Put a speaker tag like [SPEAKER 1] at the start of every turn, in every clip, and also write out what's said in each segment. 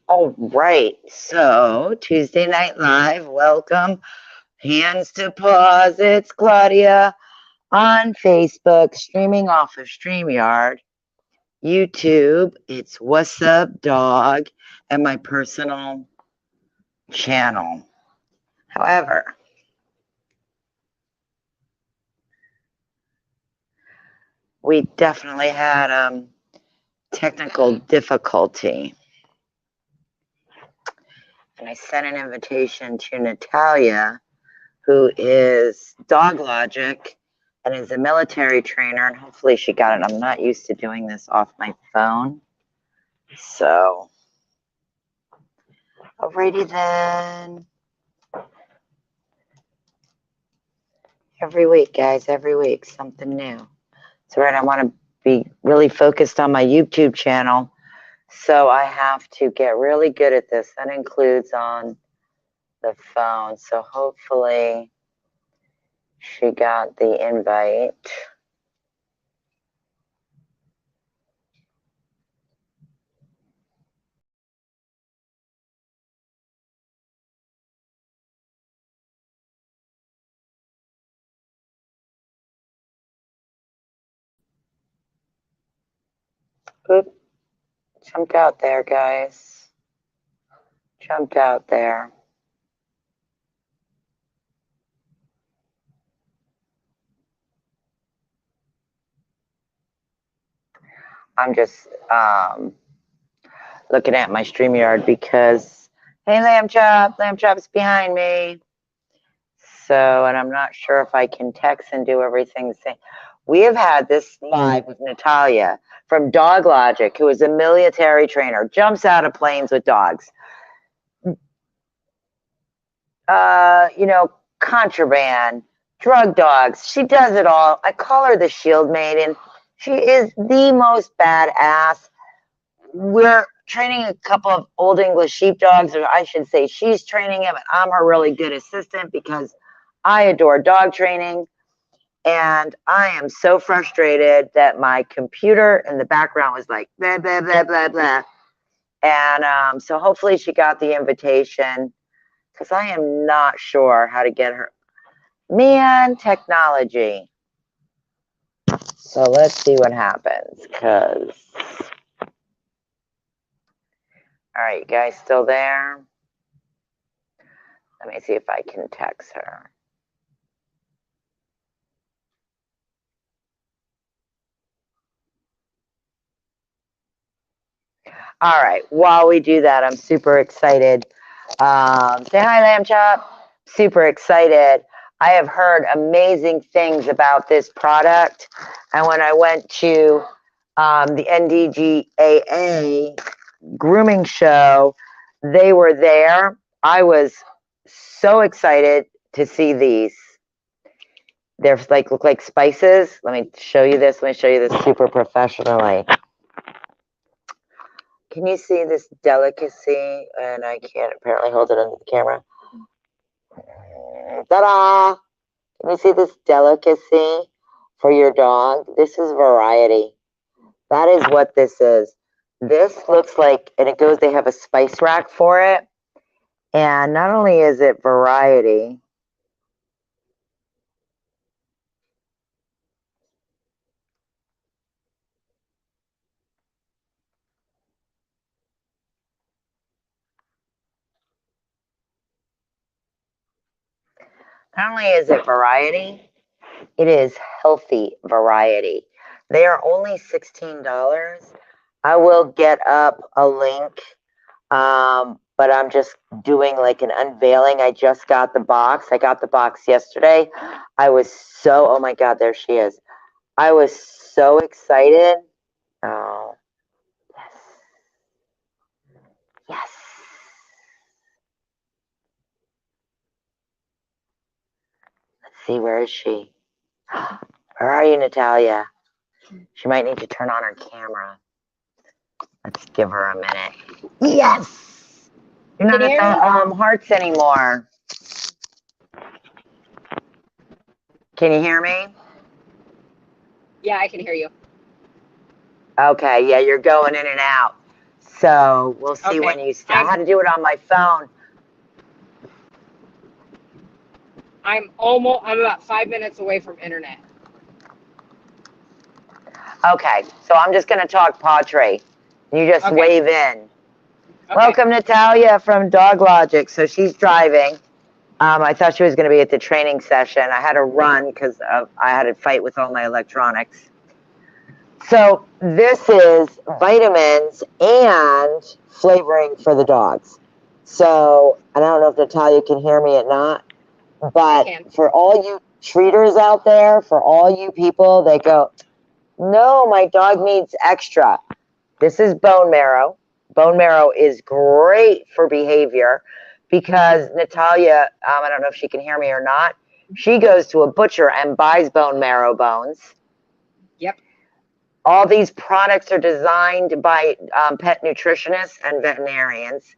[SPEAKER 1] All right. So, Tuesday Night Live, welcome. Hands to paws. It's Claudia on Facebook, streaming off of StreamYard. YouTube, it's What's Up Dog, and my personal channel. However, we definitely had technical difficulty. And I sent an invitation to Natalia, who is Dog Logic and is a military trainer, and hopefully she got it. I'm not used to doing this off my phone. So, alrighty then. Every week, guys, every week, something new. So, right, I want to be really focused on my YouTube channel. So, I have to get really good at this. That includes on the phone. So, hopefully, she got the invite. Oop, jumped out there, guys. Jumped out there. I'm just looking at my StreamYard because, hey, Lamb Chop's behind me. So, and I'm not sure if I can text and do everything the same. We have had this live with Natalia from Dog Logic, who is a military trainer, jumps out of planes with dogs. Contraband, drug dogs. She does it all. I call her the Shield Maiden. She is the most badass. We're training a couple of old English sheepdogs, or I should say she's training him, and I'm her really good assistant because I adore dog training. And I am so frustrated that my computer in the background was like, blah, blah, blah, blah, blah. And so hopefully she got the invitation because I am not sure how to get her. Man, technology. So let's see what happens because. All right, you guys still there? Let me see if I can text her. All right, while we do that, I'm super excited. Say hi, Lamb Chop. Super excited. I have heard amazing things about this product. And when I went to the NDGAA grooming show, they were there. I was so excited to see these. They're like look like spices. Let me show you this. Let me show you this super professionally. Can you see this delicacy? And I can't apparently hold it under the camera. Ta-da! Can you see this delicacy for your dog? This is variety. That is what this is. This looks like, and it goes, they have a spice rack for it. And not only is it variety, it is healthy variety. They are only $16. I will get up a link, but I'm just doing like an unveiling. I just got the box. I got the box yesterday. I was so, oh my God, there she is. I was so excited. Oh, yes. Yes. Let's see, where is she? Where are you, Natalia? She might need to turn on her camera. Let's give her a minute. Yes! You're not at the hearts anymore. Can you hear me?
[SPEAKER 2] Yeah, I can hear you.
[SPEAKER 1] Okay, yeah, you're going in and out. So we'll see
[SPEAKER 2] Okay.
[SPEAKER 1] when you start. I had to do it on my phone.
[SPEAKER 2] I'm about 5 minutes away from internet.
[SPEAKER 1] Okay, so I'm just going to talk pottery. You just
[SPEAKER 2] Okay.
[SPEAKER 1] wave in.
[SPEAKER 2] Okay.
[SPEAKER 1] Welcome, Natalia from Dog Logic. So she's driving. I thought she was going to be at the training session. I had to run because I had to fight with all my electronics. So this is vitamins and flavoring for the dogs. So, and I don't know if Natalia can hear me or not,
[SPEAKER 2] I
[SPEAKER 1] but
[SPEAKER 2] can.
[SPEAKER 1] for all you treaters out there, for all you people that go, no, my dog needs extra. This is bone marrow. Bone marrow is great for behavior because Natalia, I don't know if she can hear me or not, she goes to a butcher and buys bone marrow bones.
[SPEAKER 2] Yep.
[SPEAKER 1] All these products are designed by pet nutritionists and veterinarians.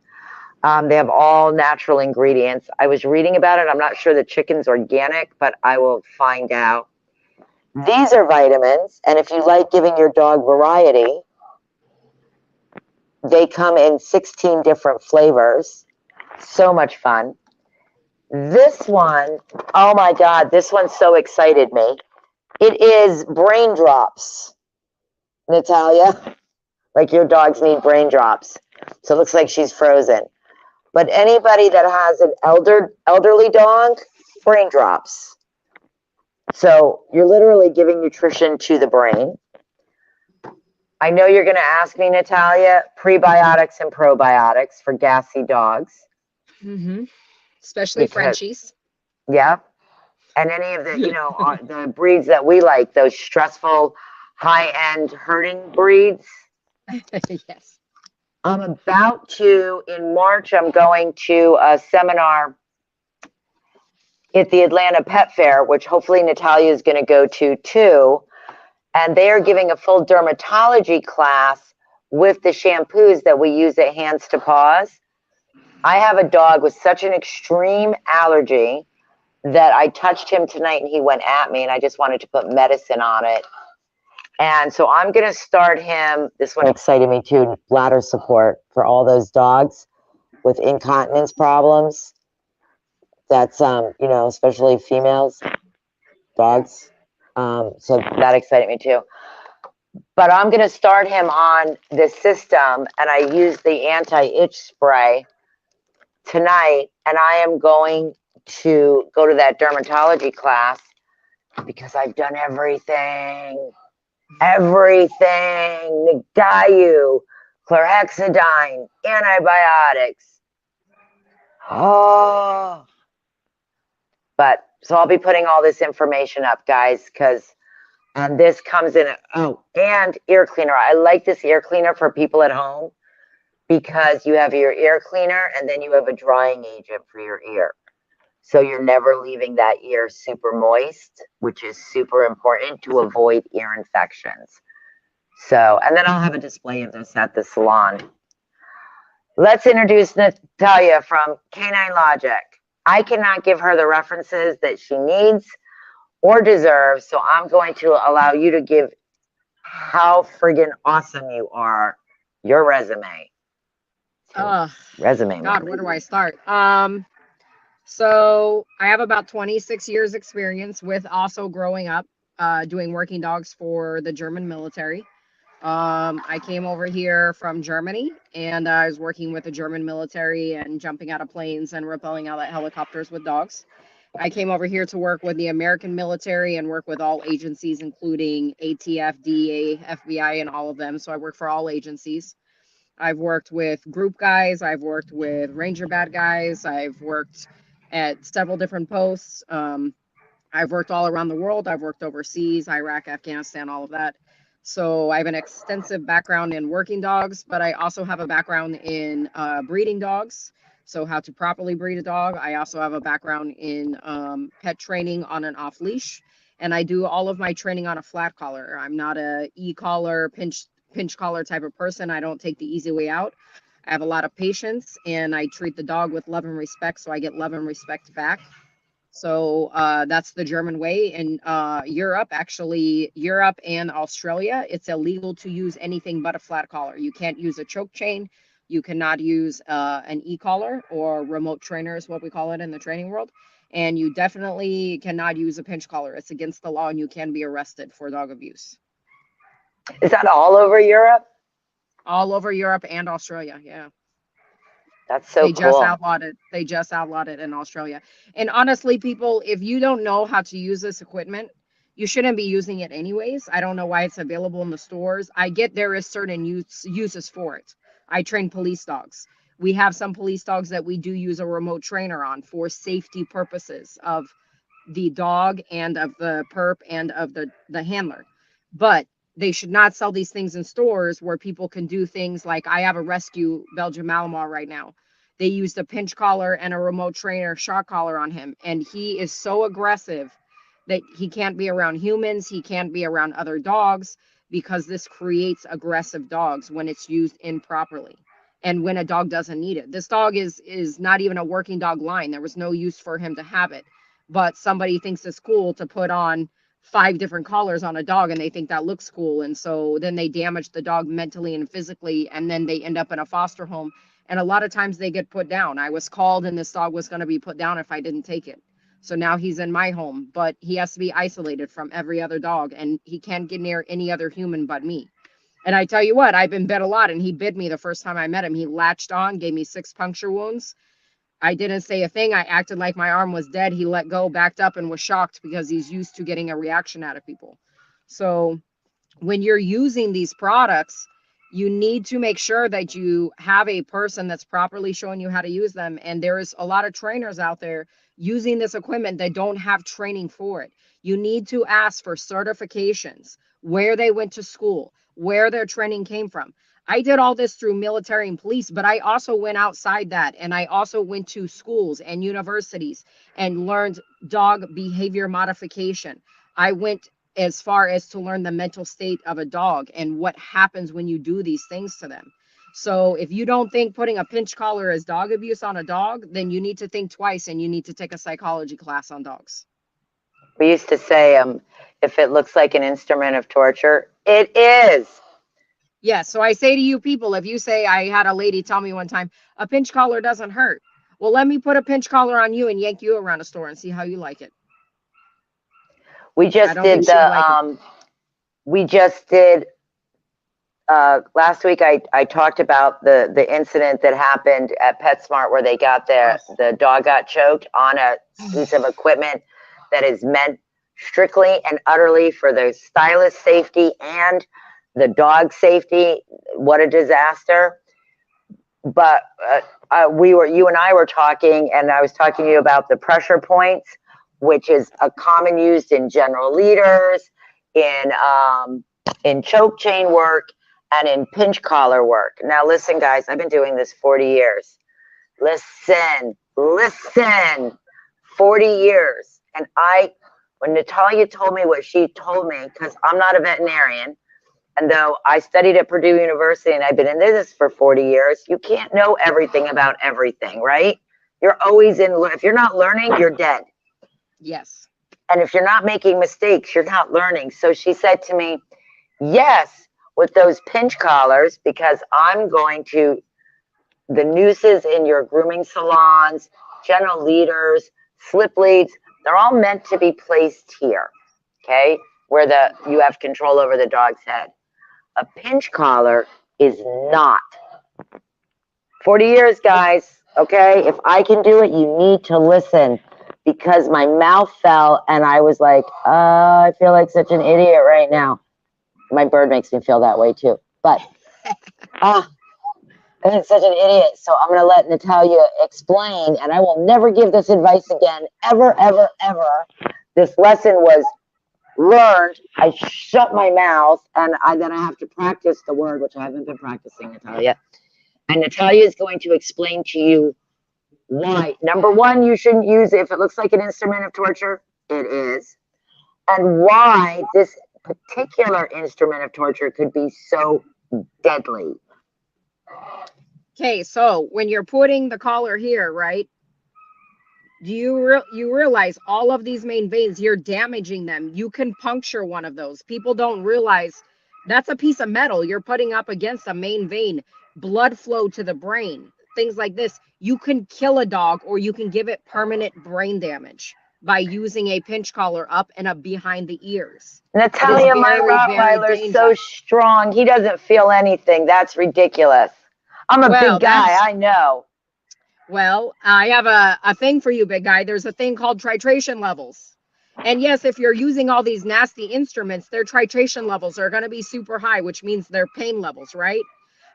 [SPEAKER 1] They have all natural ingredients. I was reading about it. I'm not sure the chicken's organic, but I will find out. These are vitamins, and if you like giving your dog variety, they come in 16 different flavors. So much fun. This one, oh my God, this one so excited me. It is brain drops, Natalia. Like your dogs need brain drops. So it looks like she's frozen. But anybody that has an elderly dog, brain drops. So you're literally giving nutrition to the brain. I know you're going to ask me, Natalia, prebiotics and probiotics for gassy dogs.
[SPEAKER 2] Mm-hmm. Especially
[SPEAKER 1] Because,
[SPEAKER 2] Frenchies.
[SPEAKER 1] yeah. And any of the, the breeds that we like, those stressful, high-end herding breeds.
[SPEAKER 2] Yes.
[SPEAKER 1] I'm about to, in March, I'm going to a seminar at the Atlanta Pet Fair, which hopefully Natalia is going to go to too. And they are giving a full dermatology class with the shampoos that we use at Hands to Paws. I have a dog with such an extreme allergy that I touched him tonight and he went at me, and I just wanted to put medicine on it. And so I'm going to start him. This one excited me too, bladder support for all those dogs with incontinence problems. That's, especially females, dogs. So that excited me too. But I'm going to start him on this system, and I use the anti-itch spray tonight, and I am going to go to that dermatology class because I've done everything, Nagayu, chlorhexidine, antibiotics. Oh, but so I'll be putting all this information up, guys, because and this comes in. And ear cleaner. I like this ear cleaner for people at home because you have your ear cleaner and then you have a drying agent for your ear. So you're never leaving that ear super moist, which is super important to avoid ear infections. So, and then I'll have a display of this at the salon. Let's introduce Natalia from Canine Logic. I cannot give her the references that she needs or deserves, so I'm going to allow you to give how friggin' awesome you are, your resume. Resume,
[SPEAKER 2] God,
[SPEAKER 1] mommy.
[SPEAKER 2] where do I start? So I have about 26 years experience with also growing up doing working dogs for the German military. I came over here from Germany, and I was working with the German military and jumping out of planes and rappelling out of helicopters with dogs. I came over here to work with the American military and work with all agencies, including ATF, DEA, FBI, and all of them. So I work for all agencies. I've worked with group guys. I've worked with Ranger bad guys. I've worked at several different posts. I've worked all around the world. I've worked overseas, Iraq, Afghanistan, all of that. So I have an extensive background in working dogs, but I also have a background in breeding dogs. So how to properly breed a dog. I also have a background in pet training on an off leash, and I do all of my training on a flat collar. I'm not a e-collar, pinch collar type of person. I don't take the easy way out. I have a lot of patience, and I treat the dog with love and respect, so I get love and respect back. So that's the German way. In Europe, actually, Europe and Australia, it's illegal to use anything but a flat collar. You can't use a choke chain. You cannot use an e-collar, or remote trainer is what we call it in the training world. And you definitely cannot use a pinch collar. It's against the law, and you can be arrested for dog abuse.
[SPEAKER 1] Is that all over Europe?
[SPEAKER 2] All over Europe and Australia, yeah.
[SPEAKER 1] That's so
[SPEAKER 2] They just
[SPEAKER 1] cool.
[SPEAKER 2] outlawed it. They just outlawed it in Australia. And honestly, people, if you don't know how to use this equipment, you shouldn't be using it anyways. I don't know why it's available in the stores. I get there is certain uses for it. I train police dogs. We have some police dogs that we do use a remote trainer on for safety purposes of the dog and of the perp and of the handler. But they should not sell these things in stores where people can do things like, I have a rescue Belgian Malinois right now. They used a pinch collar and a remote trainer shock collar on him, and he is so aggressive that he can't be around humans, he can't be around other dogs, because this creates aggressive dogs when it's used improperly and when a dog doesn't need it. This dog is not even a working dog line. There was no use for him to have it, but somebody thinks it's cool to put on 5 different collars on a dog, and they think that looks cool, and so then they damage the dog mentally and physically, and then they end up in a foster home, and a lot of times they get put down. I was called and this dog was going to be put down if I didn't take it. So now he's in my home, but he has to be isolated from every other dog, and he can't get near any other human but me. And I tell you what, I've been bit a lot, and he bit me the first time I met him. He latched on, gave me 6 puncture wounds. I didn't say a thing. I acted like my arm was dead. He let go, backed up, and was shocked because he's used to getting a reaction out of people. So when you're using these products, you need to make sure that you have a person that's properly showing you how to use them. And there's a lot of trainers out there using this equipment that don't have training for it. You need to ask for certifications, where they went to school, where their training came from. I did all this through military and police, but I also went outside that, and I also went to schools and universities and learned dog behavior modification. I went as far as to learn the mental state of a dog and what happens when you do these things to them. So if you don't think putting a pinch collar is dog abuse on a dog, then you need to think twice, and you need to take a psychology class on dogs.
[SPEAKER 1] We used to say, if it looks like an instrument of torture, it is.
[SPEAKER 2] Yeah, so I say to you people, if you say, I had a lady tell me one time, a pinch collar doesn't hurt. Well, let me put a pinch collar on you and yank you around a store and see how you like it.
[SPEAKER 1] We
[SPEAKER 2] I
[SPEAKER 1] just
[SPEAKER 2] don't think
[SPEAKER 1] did
[SPEAKER 2] she'd like it.
[SPEAKER 1] we just did last week. I talked about the incident that happened at PetSmart where they got the dog got choked on a piece of equipment that is meant strictly and utterly for the stylist safety and the dog safety. What a disaster. But you and I were talking, and I was talking to you about the pressure points, which is a common used in general leaders, in choke chain work, and in pinch collar work. Now, listen, guys, I've been doing this 40 years. Listen, 40 years. And when Natalia told me what she told me, because I'm not a veterinarian, and though I studied at Purdue University and I've been in this for 40 years, you can't know everything about everything, right? You're always if you're not learning, you're dead.
[SPEAKER 2] Yes.
[SPEAKER 1] And if you're not making mistakes, you're not learning. So she said to me, yes, with those pinch collars, because the nooses in your grooming salons, general leaders, slip leads, they're all meant to be placed here, okay, where you have control over the dog's head. A pinch collar is not. 40 years, guys, okay? If I can do it, you need to listen, because my mouth fell and I was like, I feel like such an idiot right now. My bird makes me feel that way too. But, I'm such an idiot. So I'm going to let Natalia explain, and I will never give this advice again, ever, ever, ever. This lesson was learned. I shut my mouth, and then I have to practice the word, which I haven't been practicing, Natalia. And Natalia is going to explain to you why. Number one, you shouldn't use it if it looks like an instrument of torture. It is. And why this particular instrument of torture could be so deadly.
[SPEAKER 2] Okay, so when you're putting the collar here, right? Do you realize all of these main veins, you're damaging them. You can puncture one of those. People don't realize that's a piece of metal you're putting up against a main vein, blood flow to the brain, things like this. You can kill a dog or you can give it permanent brain damage by using a pinch collar up and up behind the ears. It is
[SPEAKER 1] Natalia, my
[SPEAKER 2] very, very
[SPEAKER 1] Rottweiler's so
[SPEAKER 2] dangerous.
[SPEAKER 1] strong. He doesn't feel anything. That's ridiculous. I'm a
[SPEAKER 2] Well,
[SPEAKER 1] big guy,
[SPEAKER 2] that's
[SPEAKER 1] I know.
[SPEAKER 2] Well, I have a thing for you, big guy. There's a thing called titration levels. And yes, if you're using all these nasty instruments, their titration levels are going to be super high, which means their pain levels, right?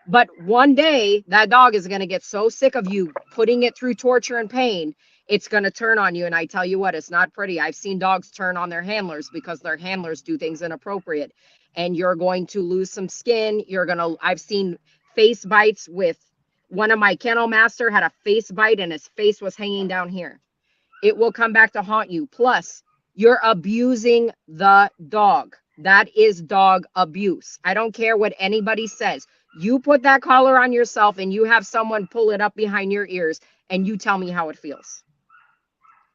[SPEAKER 2] But one day that dog is going to get so sick of you putting it through torture and pain, it's going to turn on you. And I tell you what, it's not pretty. I've seen dogs turn on their handlers because their handlers do things inappropriate. And you're going to lose some skin. I've seen face bites with one of my kennel master had a face bite and his face was hanging down here. It will come back to haunt you. Plus, you're abusing the dog. That is dog abuse. I don't care what anybody says. You put that collar on yourself and you have someone pull it up behind your ears and you tell me how it feels.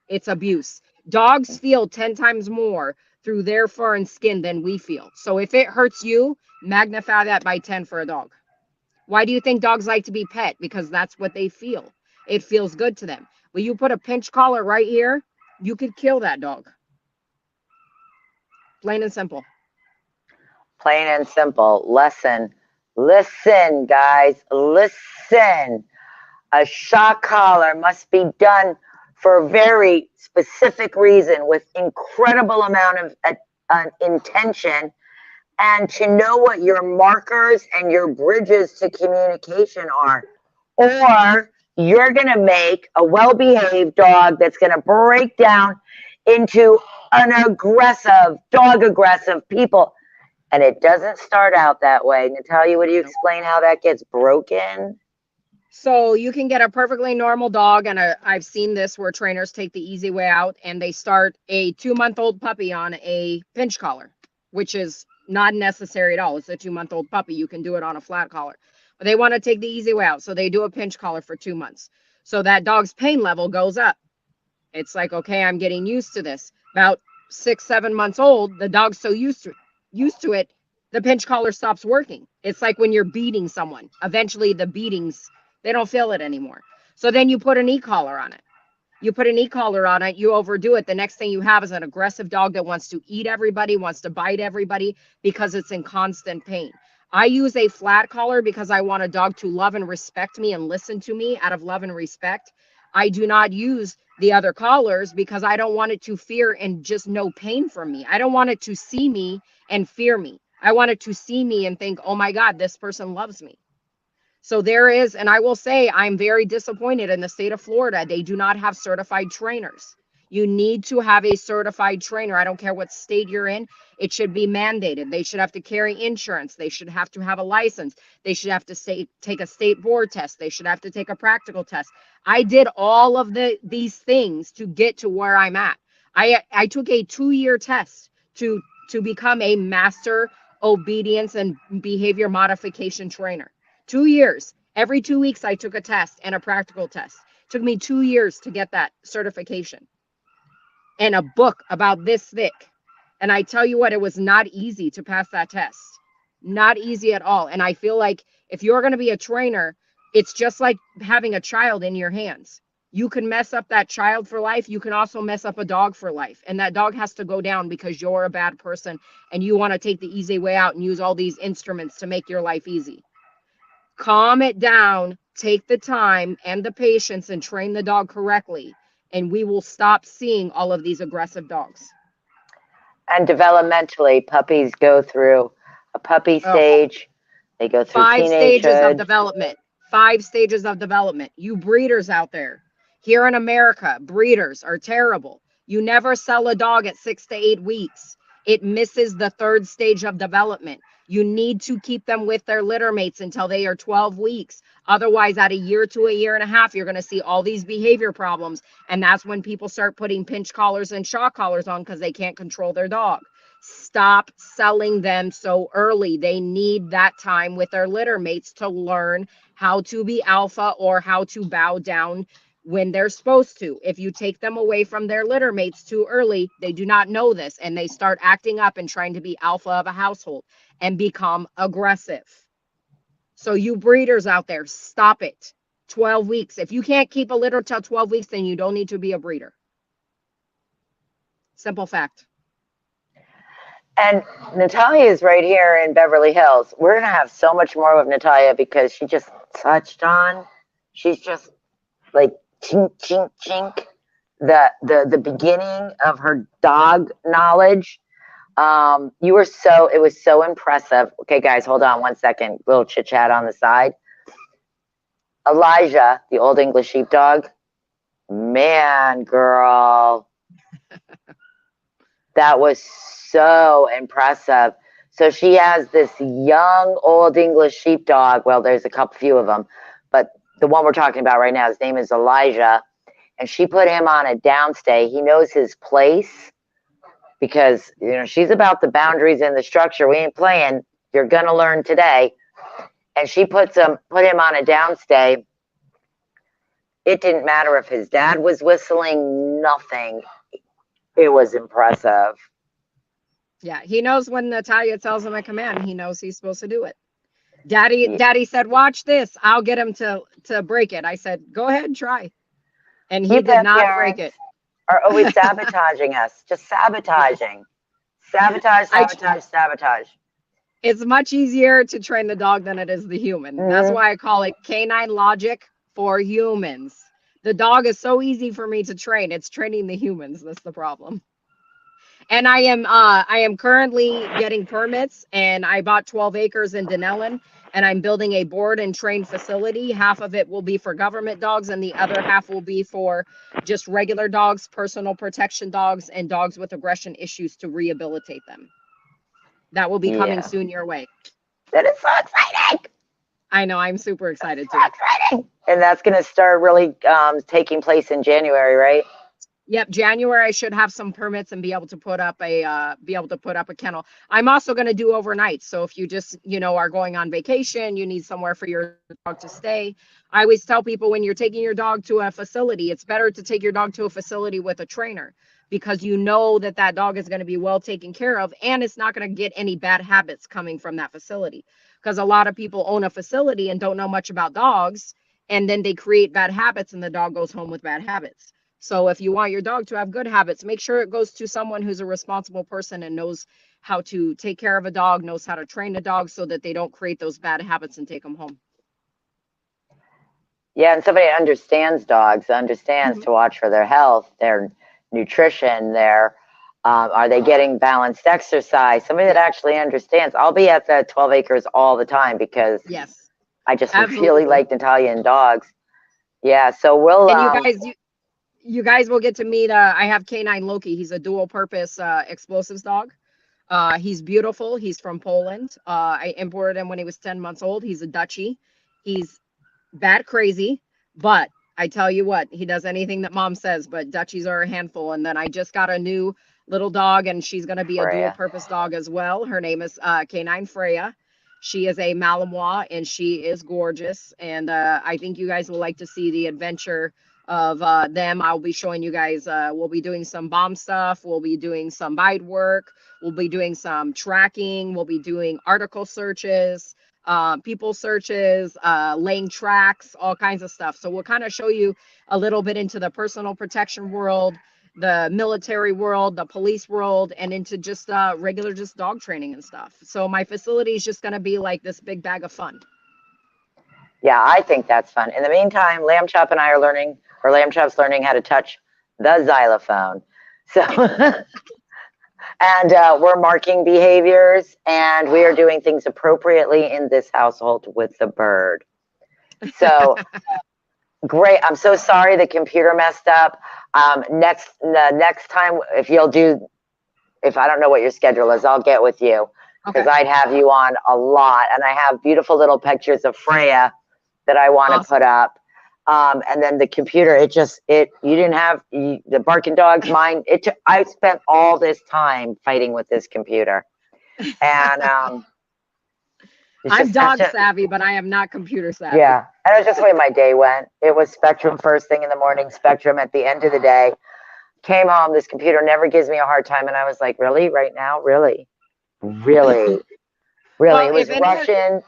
[SPEAKER 2] It's abuse. Dogs feel 10 times more through their fur and skin than we feel. So if it hurts you, magnify that by 10 for a dog. Why do you think dogs like to be pet? Because that's what they feel. It feels good to them. When you put a pinch collar right here, you could kill that dog. Plain and simple.
[SPEAKER 1] Plain and simple. Listen, guys, listen. A shock collar must be done for a very specific reason with incredible amount of intention, and to know what your markers and your bridges to communication are. Or you're going to make a well behaved dog that's going to break down into an dog aggressive people. And it doesn't start out that way. Natalia, would you explain how that gets broken?
[SPEAKER 2] So you can get a perfectly normal dog, and I've seen this where trainers take the easy way out and they start a 2-month-old puppy on a pinch collar, which is not necessary at all. It's a 2-month-old puppy. You can do it on a flat collar, but they want to take the easy way out. So they do a pinch collar for 2 months. So that dog's pain level goes up. It's like, okay, I'm getting used to this. About 6, 7 months old, the dog's so used to it, the pinch collar stops working. It's like when you're beating someone. Eventually the beatings, they don't feel it anymore. So then you put an e-collar on it. You put an e-collar on it, you overdo it. The next thing you have is an aggressive dog that wants to eat everybody, wants to bite everybody because it's in constant pain. I use a flat collar because I want a dog to love and respect me and listen to me out of love and respect. I do not use the other collars because I don't want it to fear and just no pain from me. I don't want it to see me and fear me. I want it to see me and think, oh my God, this person loves me. So there is, and I will say, I'm very disappointed in the state of Florida. They do not have certified trainers. You need to have a certified trainer. I don't care what state you're in. It should be mandated. They should have to carry insurance. They should have to have a license. They should have to take a state board test. They should have to take a practical test. I did all of these things to get to where I'm at. I took a 2-year test to become a master obedience and behavior modification trainer. 2 years. Every 2 weeks, I took a test and a practical test. It took me 2 years to get that certification and a book about this thick. And I tell you what, it was not easy to pass that test. Not easy at all. And I feel like if you're going to be a trainer, it's just like having a child in your hands. You can mess up that child for life. You can also mess up a dog for life. And that dog has to go down because you're a bad person and you want to take the easy way out and use all these instruments to make your life easy. Calm it down, take the time and the patience and train the dog correctly, and we will stop seeing all of these aggressive dogs.
[SPEAKER 1] And developmentally, puppies go through a puppy
[SPEAKER 2] Oh,
[SPEAKER 1] stage, they go through
[SPEAKER 2] 5 stages of
[SPEAKER 1] teenagehood.
[SPEAKER 2] development. 5 stages of development. You breeders out there, here in America, breeders are terrible. You never sell a dog at 6 to 8 weeks. It misses the 3rd stage of development. You need to keep them with their litter mates until they are 12 weeks. Otherwise, at a year to a year and a half, you're going to see all these behavior problems. And that's when people start putting pinch collars and shock collars on because they can't control their dog. Stop selling them so early. They need that time with their litter mates to learn how to be alpha or how to bow down when they're supposed to. If you take them away from their litter mates too early, they do not know this and they start acting up and trying to be alpha of a household and become aggressive. So you breeders out there, stop it. 12 weeks. If you can't keep a litter till 12 weeks, then you don't need to be a breeder. Simple fact.
[SPEAKER 1] And Natalia is right here in Beverly Hills. We're going to have so much more with Natalia because she just touched on, she's just like chink, chink, chink, the beginning of her dog knowledge. It was so impressive. Okay, guys, hold on one second. Little chit chat on the side. Elijah, the Old English sheepdog, man, girl, that was so impressive. So she has this young Old English sheepdog. Well, there's a few of them, but the one we're talking about right now, his name is Elijah, and she put him on a downstay. He knows his place because she's about the boundaries and the structure. We ain't playing. You're gonna learn today. And she put him on a downstay. It didn't matter if his dad was whistling, nothing. It was impressive.
[SPEAKER 2] Yeah, he knows when Natalia tells him a command, he knows he's supposed to do it. Daddy said, watch this. I'll get him to break it. I said, go ahead and try. And he did not break it.
[SPEAKER 1] Are always sabotaging us, just sabotaging. Sabotage.
[SPEAKER 2] It's much easier to train the dog than it is the human. Mm-hmm. That's why I call it canine logic for humans. The dog is so easy for me to train. It's training the humans. That's the problem. And I am currently getting permits, and I bought 12 acres in Denellen, and I'm building a board and train facility. Half of it will be for government dogs, and the other half will be for just regular dogs, personal protection dogs, and dogs with aggression issues to rehabilitate them. That will be coming soon your way.
[SPEAKER 1] That is so exciting.
[SPEAKER 2] I know, I'm super excited too.
[SPEAKER 1] Exciting. And that's going to start really taking place in January, right?
[SPEAKER 2] Yep, January I should have some permits and be able to put up a kennel. I'm also going to do overnight. So if you just, are going on vacation, you need somewhere for your dog to stay. I always tell people when you're taking your dog to a facility, it's better to take your dog to a facility with a trainer because you know that dog is going to be well taken care of and it's not going to get any bad habits coming from that facility. Because a lot of people own a facility and don't know much about dogs, and then they create bad habits and the dog goes home with bad habits. So if you want your dog to have good habits, make sure it goes to someone who's a responsible person and knows how to take care of a dog, knows how to train a dog so that they don't create those bad habits and take them home.
[SPEAKER 1] Yeah, and somebody understands dogs, understands to watch for their health, their nutrition, are they getting balanced exercise? Somebody that actually understands. I'll be at the 12 acres all the time because I just really like Natalia and dogs. Yeah, so we'll.
[SPEAKER 2] And you guys will get to meet. I have Canine Loki. He's a dual purpose explosives dog. He's beautiful. He's from Poland. I imported him when he was 10 months old. He's a Dutchie. He's bat crazy, but I tell you what, he does anything that mom says, but Dutchies are a handful. And then I just got a new little dog, and she's going to be a dual purpose dog as well. Her name is Canine Freya. She is a Malinois, and she is gorgeous. And I think you guys will like to see the adventure of them. I'll be showing you guys. We'll be doing some bomb stuff. We'll be doing some bite work. We'll be doing some tracking. We'll be doing article searches, people searches, laying tracks, all kinds of stuff. So we'll kind of show you a little bit into the personal protection world, the military world, the police world, and into just regular just dog training and stuff. So my facility is just going to be like this big bag of fun.
[SPEAKER 1] Yeah, I think that's fun. In the meantime, Lamb Chop and I are learning, or Lamb Chop's learning how to touch the xylophone. So, and we're marking behaviors, and we are doing things appropriately in this household with the bird. So, great. I'm so sorry the computer messed up. The next time, if I don't know what your schedule is, I'll get with you because I'd have you on a lot, and I have beautiful little pictures of Freya that I want to put up. And then the computer, you didn't have the barking dogs. Mine, I spent all this time fighting with this computer, and It's
[SPEAKER 2] I'm
[SPEAKER 1] just such
[SPEAKER 2] dog
[SPEAKER 1] a,
[SPEAKER 2] savvy, but I am not computer savvy.
[SPEAKER 1] yeah. And it was just the way my day went. It was Spectrum first thing in the morning, Spectrum at the end of the day. Came home, this computer never gives me a hard time. And I was like, really? Right now? Really? Really? Really?
[SPEAKER 2] Well,
[SPEAKER 1] It was Russian.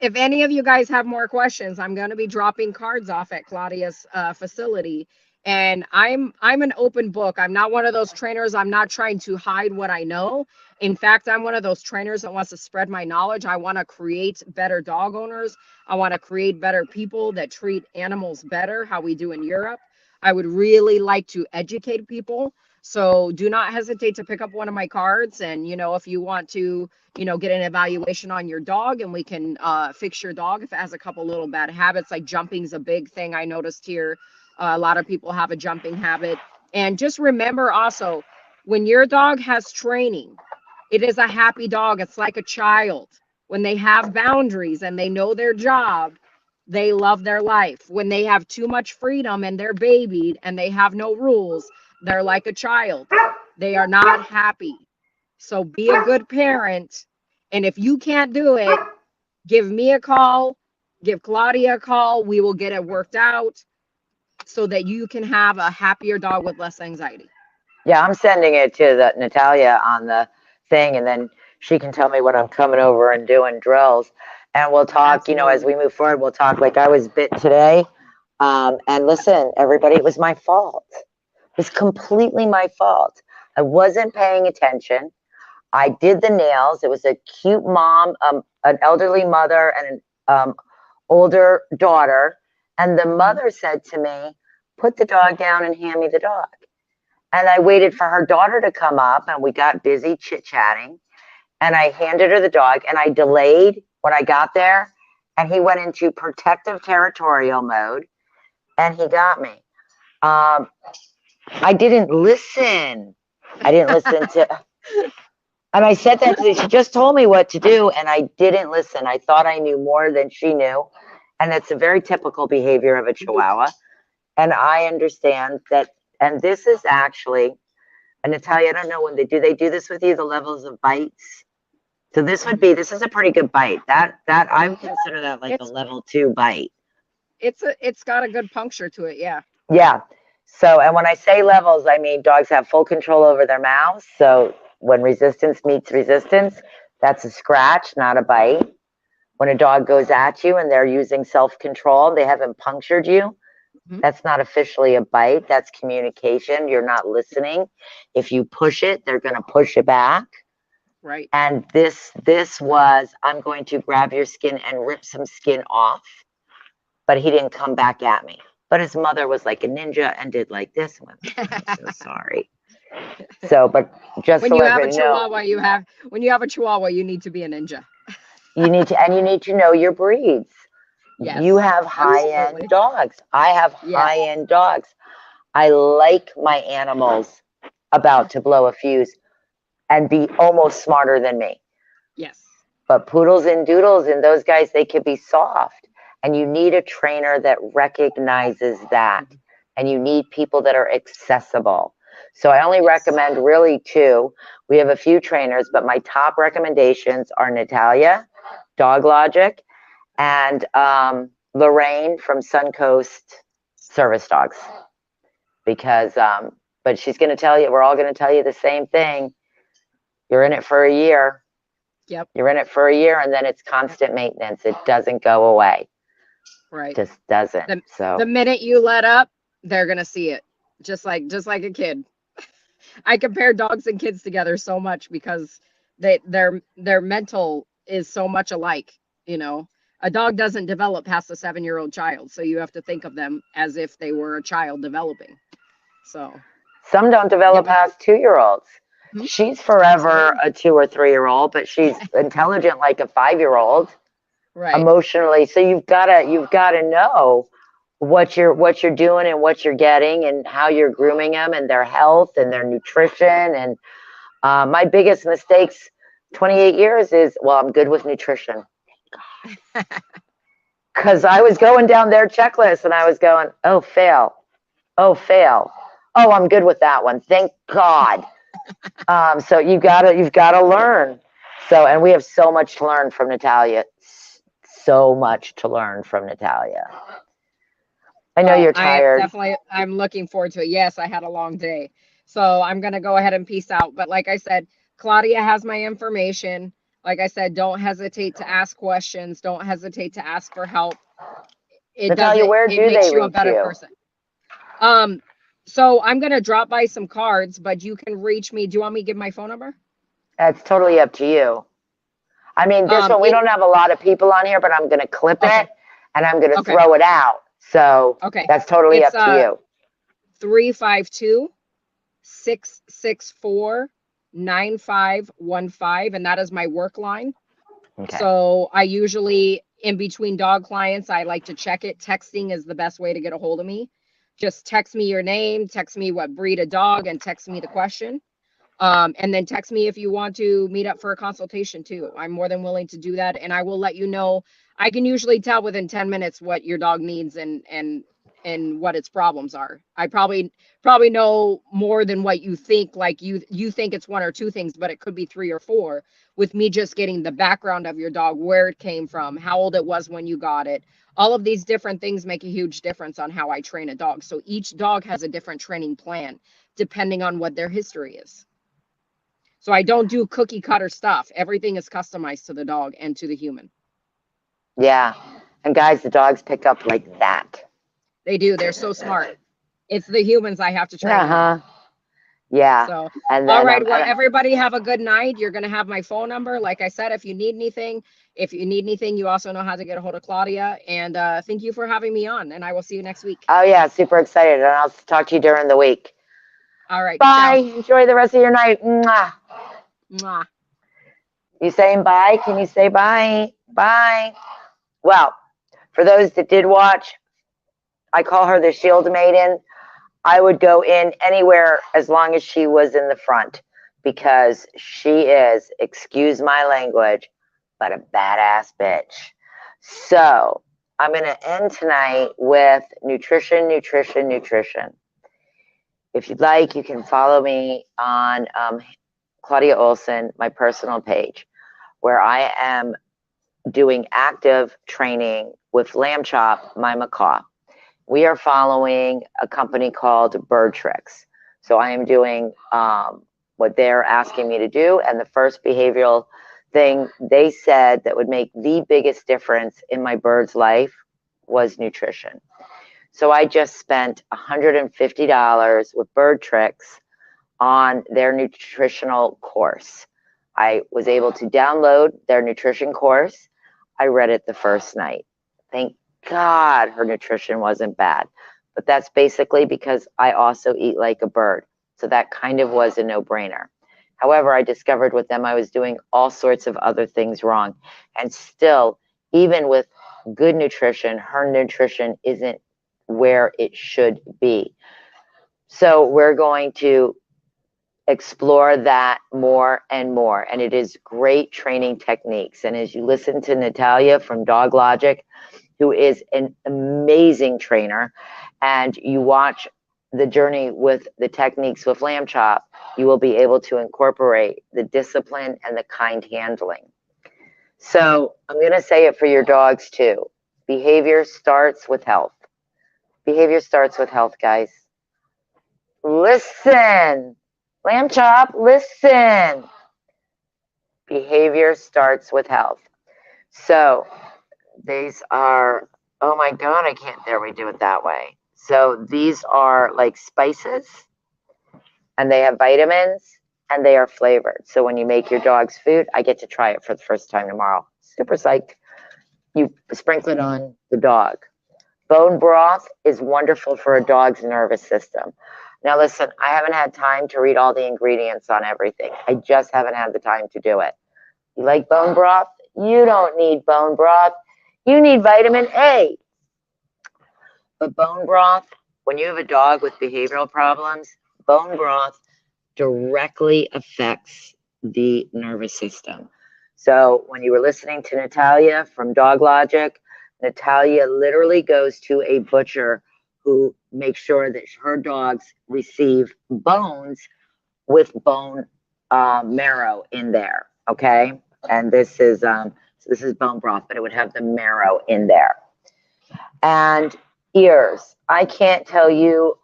[SPEAKER 2] if any of you guys have more questions, I'm going to be dropping cards off at Claudia's facility, and I'm an open book. I'm not one of those trainers. I'm not trying to hide what I know. In fact, I'm one of those trainers that wants to spread my knowledge. I want to create better dog owners. I want to create better people that treat animals better, how we do in Europe. I would really like to educate people. So do not hesitate to pick up one of my cards. And, if you want to get an evaluation on your dog, and we can fix your dog if it has a couple little bad habits, like jumping's a big thing I noticed here. A lot of people have a jumping habit. And just remember also, when your dog has training, it is a happy dog. It's like a child. When they have boundaries and they know their job, they love their life. When they have too much freedom and they're babied and they have no rules, they're like a child. They are not happy. So be a good parent. And if you can't do it, give me a call, give Claudia a call. We will get it worked out so that you can have a happier dog with less anxiety.
[SPEAKER 1] Yeah, I'm sending it to the Natalia on the thing, and then she can tell me when I'm coming over and doing drills. And we'll talk, as
[SPEAKER 2] Absolutely.
[SPEAKER 1] we move forward, we'll talk. Like I was bit today. And listen, everybody, it was my fault. It was completely my fault. I wasn't paying attention. I did the nails. It was a cute mom, an elderly mother, and an older daughter. And the
[SPEAKER 2] Mhm.
[SPEAKER 1] mother said to me, put the dog down and hand me the dog. And I waited for her daughter to come up, and we got busy chit chatting. And I handed her the dog, and I delayed when I got there. And he went into protective territorial mode, and he got me. Um, I didn't listen. I didn't listen to, and I said that to, she just told me what to do, and I didn't listen. I thought I knew more than she knew. And it's a very typical behavior of a Chihuahua. And I understand that. And this is actually, and Natalia, I don't know when they do this with you, the levels of bites. So this is a pretty good bite. That I would consider that like a
[SPEAKER 2] It's
[SPEAKER 1] level 2 bite.
[SPEAKER 2] it's got a good puncture to it, yeah.
[SPEAKER 1] Yeah. So, and when I say levels, I mean dogs have full control over their mouths. So when resistance meets resistance, that's a scratch, not a bite. When a dog goes at you and they're using self-control, they haven't punctured you,
[SPEAKER 2] Mhm.
[SPEAKER 1] that's not officially a bite. That's communication. You're not listening. If you push it, they're going to push it back.
[SPEAKER 2] Right.
[SPEAKER 1] And this was, I'm going to grab your skin and rip some skin off. But he didn't come back at me. But his mother was like a ninja and did like this. And went, I'm so sorry. So, but just
[SPEAKER 2] When
[SPEAKER 1] to
[SPEAKER 2] you
[SPEAKER 1] let
[SPEAKER 2] have a
[SPEAKER 1] everybody know,
[SPEAKER 2] chihuahua, you need to be a ninja.
[SPEAKER 1] you need to know your breeds. You
[SPEAKER 2] Yes,
[SPEAKER 1] have high end
[SPEAKER 2] absolutely.
[SPEAKER 1] dogs. I have
[SPEAKER 2] Yes.
[SPEAKER 1] high end dogs. I like my animals about to blow a fuse and be almost smarter than me.
[SPEAKER 2] Yes.
[SPEAKER 1] But poodles and doodles and those guys, they could be soft. And you need a trainer that recognizes that.
[SPEAKER 2] Mhm.
[SPEAKER 1] And you need people that are accessible. So I only
[SPEAKER 2] Yes.
[SPEAKER 1] recommend really two. We have a few trainers, but my top recommendations are Natalia, Dog Logic, and Lorraine from Suncoast Service Dogs. Because, but she's going to tell you, we're all going to tell you the same thing. You're in it for a year.
[SPEAKER 2] Yep.
[SPEAKER 1] You're in it for a year, and then it's constant maintenance. It doesn't go away.
[SPEAKER 2] Right.
[SPEAKER 1] Just doesn't.
[SPEAKER 2] The
[SPEAKER 1] So
[SPEAKER 2] the minute you let up, they're gonna see it. Just like a kid. I compare dogs and kids together so much because their mental is so much alike, you know. A dog doesn't develop past a 7-year-old child, so you have to think of them as if they were a child developing. So,
[SPEAKER 1] some don't
[SPEAKER 2] give
[SPEAKER 1] develop
[SPEAKER 2] them.
[SPEAKER 1] past 2-year-olds.
[SPEAKER 2] Mhm.
[SPEAKER 1] She's forever
[SPEAKER 2] Absolutely.
[SPEAKER 1] a 2 or 3-year-old, but she's intelligent like a 5-year-old,
[SPEAKER 2] Right.
[SPEAKER 1] emotionally. So you've gotta know what you're doing and what you're getting and how you're grooming them and their health and their nutrition. And my biggest mistakes 28 years is, well, I'm good with nutrition. Because I was going down their checklist and I was going, oh, fail. Oh, fail. Oh, I'm good with that one. Thank God. So you've got to learn. So, and we have so much to learn from Natalia. So much to learn from Natalia. I know
[SPEAKER 2] Well,
[SPEAKER 1] you're tired.
[SPEAKER 2] I'm looking forward to it. Yes, I had a long day. So I'm going to go ahead and peace out. But like I said, Claudia has my information. Like I said, don't hesitate to ask questions. Don't hesitate to ask for help.
[SPEAKER 1] Natalia, where
[SPEAKER 2] It
[SPEAKER 1] do they
[SPEAKER 2] makes you a
[SPEAKER 1] reach
[SPEAKER 2] better
[SPEAKER 1] you?
[SPEAKER 2] person. Um, so I'm going to drop by some cards, but you can reach me. Do you want me to give my phone number?
[SPEAKER 1] That's totally up to you. I mean, this one, we
[SPEAKER 2] It
[SPEAKER 1] don't have a lot of people on here, but I'm going to clip
[SPEAKER 2] Okay.
[SPEAKER 1] it and I'm going to
[SPEAKER 2] Okay.
[SPEAKER 1] throw it out. So
[SPEAKER 2] Okay.
[SPEAKER 1] that's totally
[SPEAKER 2] It's
[SPEAKER 1] up to you.
[SPEAKER 2] 352-664-9515, and that is my work line.
[SPEAKER 1] Okay.
[SPEAKER 2] So I usually, in between dog clients, I like to check it. Texting is the best way to get a hold of me. Just text me your name, text me what breed of dog, and text me the question. And then text me if you want to meet up for a consultation too. I'm more than willing to do that, and I will let you know. I can usually tell within 10 minutes what your dog needs and what its problems are. I probably know more than what you think. Like you think it's one or two things, but it could be three or four. With me just getting the background of your dog, where it came from, how old it was when you got it. All of these different things make a huge difference on how I train a dog. So each dog has a different training plan depending on what their history is. So I don't do cookie cutter stuff. Everything is customized to the dog and to the human.
[SPEAKER 1] Yeah. And guys, the dogs pick up like that.
[SPEAKER 2] They do. They're so smart. It's the humans I have to train
[SPEAKER 1] Uh
[SPEAKER 2] them on.
[SPEAKER 1] huh. Yeah.
[SPEAKER 2] So,
[SPEAKER 1] And
[SPEAKER 2] all
[SPEAKER 1] then,
[SPEAKER 2] right. Well, everybody have a good night. You're going to have my phone number. Like I said, if you need anything, you also know how to get a hold of Claudia. And thank you for having me on. And I will see you next week.
[SPEAKER 1] oh, yeah, super excited. And I'll talk to you during the week.
[SPEAKER 2] All right.
[SPEAKER 1] Bye.
[SPEAKER 2] Ciao.
[SPEAKER 1] Enjoy the rest of your night. Mwah.
[SPEAKER 2] Mwah.
[SPEAKER 1] You saying bye? Can you say bye? Bye. Well, for those that did watch, I call her the Shield Maiden. I would go in anywhere as long as she was in the front because she is, excuse my language, but a badass bitch. So I'm going to end tonight with nutrition, nutrition, nutrition. If you'd like, you can follow me on Claudia Olson, my personal page, where I am doing active training with Lamb Chop, my macaw. We are following a company called Bird Tricks. So I am doing what they're asking me to do. And the first behavioral thing they said that would make the biggest difference in my bird's life was nutrition. So I just spent $150 with Bird Tricks on their nutritional course. I was able to download their nutrition course. I read it the first night. Thank God her nutrition wasn't bad. But that's basically because I also eat like a bird. So that kind of was a no-brainer. However, I discovered with them I was doing all sorts of other things wrong. And still, even with good nutrition, her nutrition isn't where it should be. So we're going to explore that more and more. And it is great training techniques. And as you listen to Natalia from Dog Logic, who is an amazing trainer, and you watch the journey with the techniques with Lamb Chop, you will be able to incorporate the discipline and the kind handling. So I'm going to say it for your dogs too. Behavior starts with health. Behavior starts with health, guys. Listen. Lamb Chop, listen. Behavior starts with health. So these are, oh my God, I can't, there we do it that way. So these are like spices and they have vitamins and they are flavored. So when you make your dog's food, I get to try it for the first time tomorrow. Super psyched. You sprinkle it on the dog. Bone broth is wonderful for a dog's nervous system. Now, listen, I haven't had time to read all the ingredients on everything. I just haven't had the time to do it. You like bone broth? You don't need bone broth. You need vitamin A. But bone broth, when you have a dog with behavioral problems, bone broth directly affects the nervous system. So when you were listening to Natalia from Dog Logic, Natalia literally goes to a butcher who makes sure that her dogs receive bones with bone marrow in there. Okay. And this is bone broth, but it would have the marrow in there. And ears. I can't tell you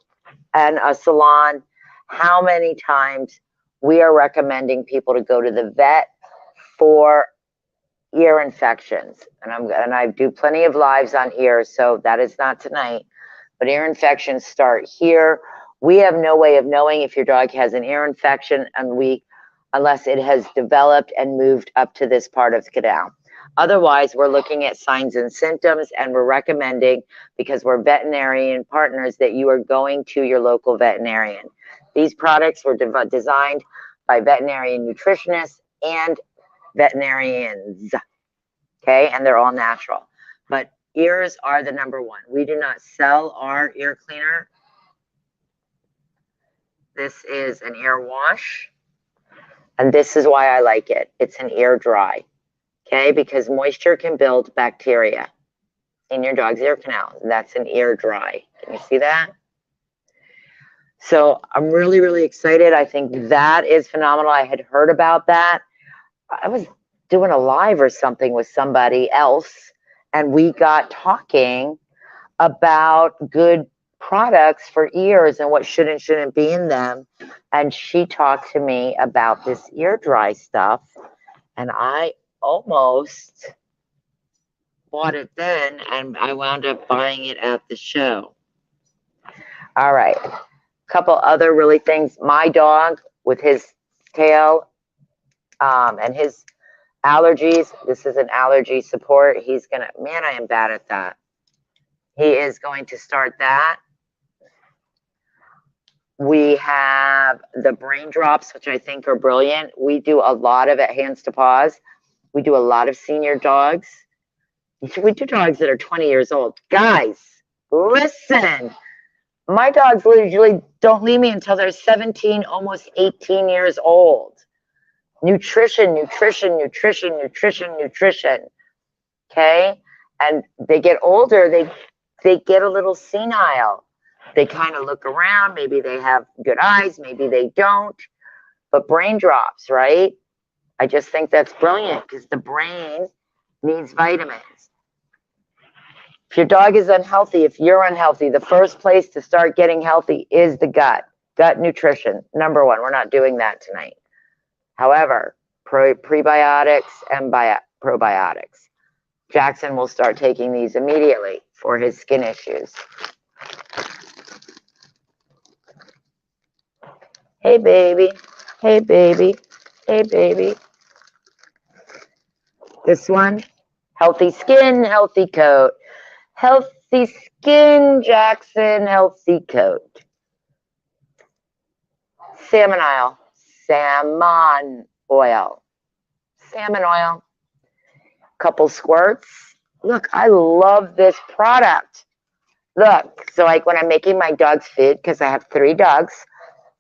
[SPEAKER 1] and a salon how many times we are recommending people to go to the vet for ear infections. And I do plenty of lives on ears, so that is not tonight. But ear infections start here. We have no way of knowing if your dog has an ear infection, unless it has developed and moved up to this part of the canal. Otherwise, we're looking at signs and symptoms, and we're recommending, because we're veterinarian partners, that you are going to your local veterinarian. These products were designed by veterinarian nutritionists and veterinarians, okay? And they're all natural. But ears are the number one. We do not sell our ear cleaner. This is an ear wash, and this is why I like it. It's an ear dry, okay? Because moisture can build bacteria in your dog's ear canal. That's an ear dry. Can you see that? So I'm really, really excited. I think that is phenomenal. I had heard about that. I was doing a live or something with somebody else, and we got talking about good products for ears and what should and shouldn't be in them. And she talked to me about this ear dry stuff, and I almost bought it then, and I wound up buying it at the show. All right. Couple other really things. My dog with his tail and his allergies. This is an allergy support. He's gonna, man, I am bad at that. He is going to start that. We have the brain drops, which I think are brilliant. We do a lot of at Hands to Paws. We do a lot of senior dogs. We do dogs that are 20 years old. Guys, listen. My dogs usually don't leave me until they're 17, almost 18 years old. Nutrition, nutrition, nutrition, nutrition, nutrition. Okay? And they get older, they get a little senile. They kind of look around. Maybe they have good eyes, maybe they don't. But brain drops, right? I just think that's brilliant because the brain needs vitamins. If your dog is unhealthy, if you're unhealthy, the first place to start getting healthy is the gut. Gut nutrition, number one. We're not doing that tonight. However, prebiotics and probiotics. Jackson will start taking these immediately for his skin issues. Hey, baby. Hey, baby. Hey, baby. This one, healthy skin, healthy coat. Healthy skin, Jackson, healthy coat. Salmon oil. Salmon oil. Salmon oil. Couple squirts. Look, I love this product. Look, so like when I'm making my dog's food, because I have 3 dogs,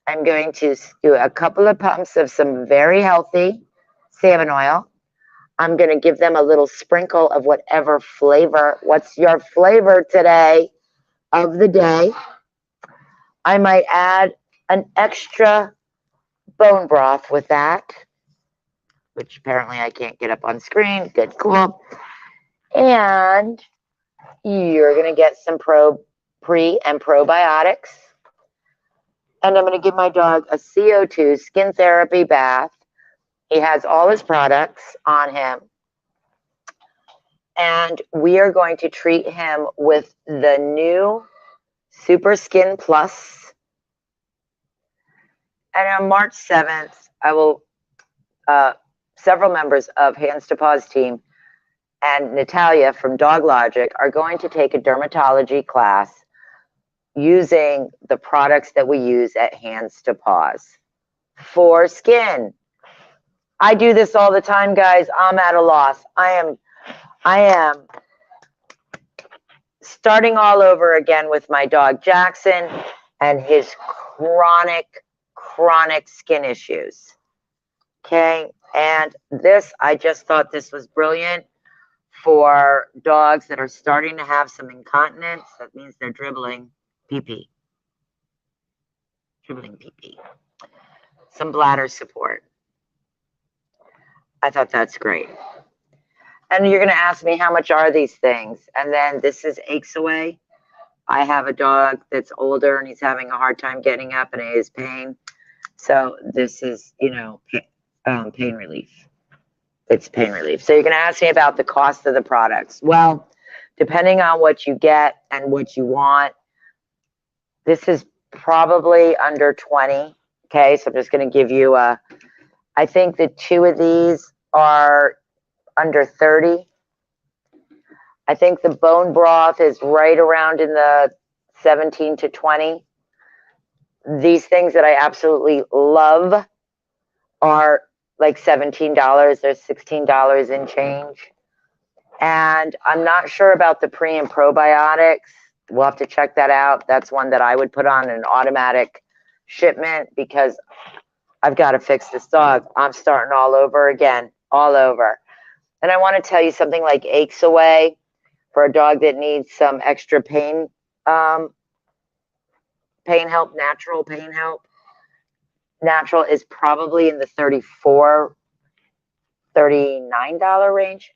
[SPEAKER 1] I'm going to do a couple of pumps of some very healthy salmon oil. I'm going to give them a little sprinkle of whatever flavor. What's your flavor today of the day? I might add an extra bone broth with that, which apparently I can't get up on screen. Good, cool. And you're going to get some pre and probiotics. And I'm going to give my dog a CO2 skin therapy bath. He has all his products on him. And we are going to treat him with the new Super Skin Plus. And on March 7th, I will, several members of Hands to Paws team and Natalia from Dog Logic are going to take a dermatology class using the products that we use at Hands to Paws for skin. I do this all the time, guys. I'm at a loss. I am starting all over again with my dog Jackson and his chronic skin issues. Okay, and this, I just thought this was brilliant for dogs that are starting to have some incontinence. That means they're dribbling pee-pee. Dribbling pee-pee. Some bladder support. I thought that's great. And you're going to ask me, how much are these things? And then this is Aches Away. I have a dog that's older and he's having a hard time getting up and it is pain. So this is, pain relief. It's pain relief. So you're going to ask me about the cost of the products. Well, depending on what you get and what you want, this is probably under 20. Okay, so I'm just going to give you I think the two of these are under 30. I think the bone broth is right around in the 17 to 20. These things that I absolutely love are like $17. There's $16 in change. And I'm not sure about the pre and probiotics. We'll have to check that out. That's one that I would put on an automatic shipment because I've got to fix this dog. I'm starting all over again, all over. And I want to tell you something like Aches Away for a dog that needs some extra pain help, natural pain help. Natural is probably in the $34, $39 range,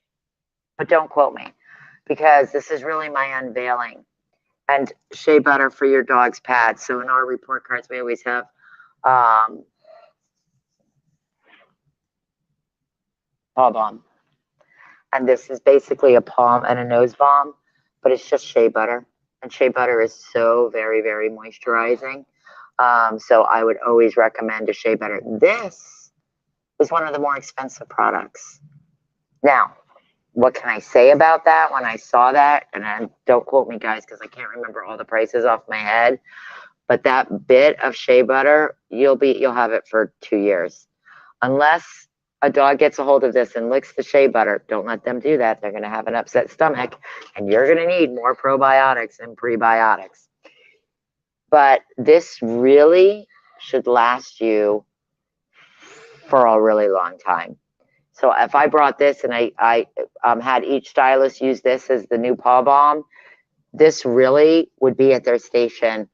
[SPEAKER 1] but don't quote me because this is really my unveiling. And shea butter for your dog's pads. So in our report cards, we always have paw balm. And this is basically a palm and a nose balm, but it's just shea butter. And shea butter is so very, very moisturizing. So I would always recommend a shea butter. This is one of the more expensive products. Now, what can I say about that when I saw that? And don't quote me, guys, because I can't remember all the prices off my head. But that bit of shea butter, you'll have it for 2 years. Unless a dog gets a hold of this and licks the shea butter, don't let them do that. They're going to have an upset stomach, and you're going to need more probiotics and prebiotics. But this really should last you for a really long time. So if I brought this and I had each stylist use this as the new paw balm, this really would be at their station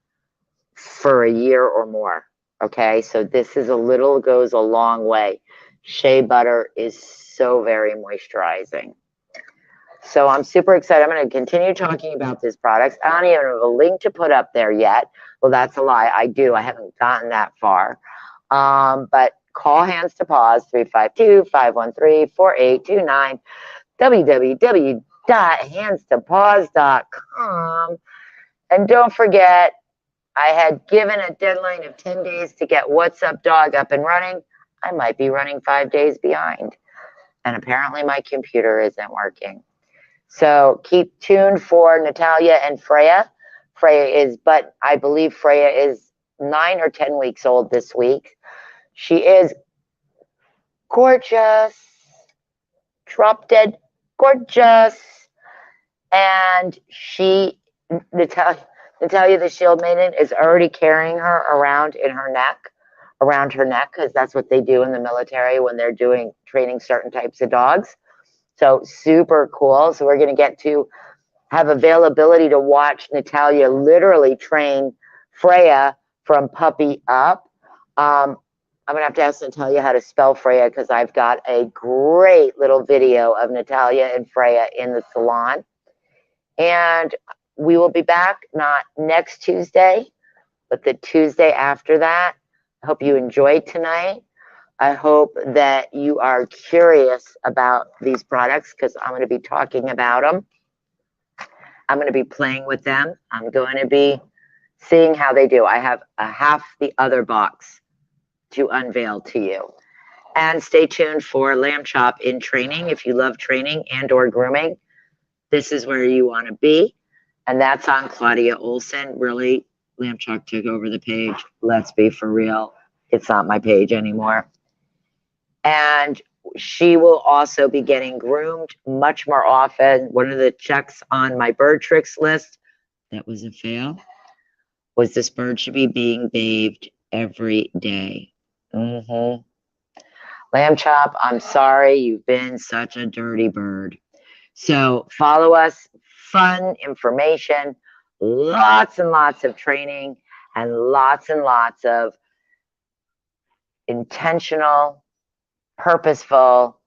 [SPEAKER 1] for a year or more. Okay, so this is goes a long way. Shea butter is so very moisturizing. So I'm super excited. I'm going to continue talking about these products. I don't even have a link to put up there yet. Well, that's a lie. I do. I haven't gotten that far. But call Hands to Paws, 352-513-4829, www.handstopaws.com. And don't forget, I had given a deadline of 10 days to get What's Up Dog up and running. I might be running 5 days behind. And apparently my computer isn't working. So keep tuned for Natalia and Freya. But I believe Freya is 9 or 10 weeks old this week. She is gorgeous, drop dead gorgeous. And Natalia the Shield Maiden is already carrying her around her neck, because that's what they do in the military when they're training certain types of dogs. So super cool. So we're going to get to have availability to watch Natalia literally train Freya from puppy up. I'm going to have to ask Natalia how to spell Freya because I've got a great little video of Natalia and Freya in the salon. And we will be back not next Tuesday, but the Tuesday after that. I hope you enjoyed tonight. I hope that you are curious about these products because I'm going to be talking about them. I'm going to be playing with them. I'm going to be seeing how they do. I have half the other box to unveil to you. And stay tuned for Lamb Chop in training. If you love training and or grooming, this is where you want to be. And that's on Claudia Olson. Really, Lamb Chop took over the page. Let's be for real. It's not my page anymore. And she will also be getting groomed much more often. One of the checks on my bird tricks list that was a fail was this bird should be being bathed every day. Lamb Chop, I'm sorry, you've been such a dirty bird. So follow us, fun information, lots and lots of training, and lots of intentional, purposeful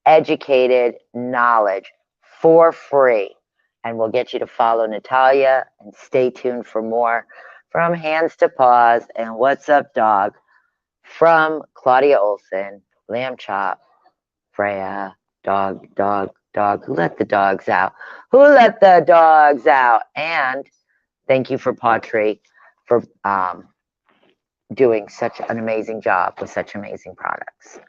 [SPEAKER 1] educated knowledge for free. And we'll get you to follow Natalia and stay tuned for more from Hands to Paws and What's Up Dog from Claudia Olson, Lamb Chop, Freya, dog. Who let the dogs out? Who let the dogs out? And thank you for Pottery for doing such an amazing job with such amazing products.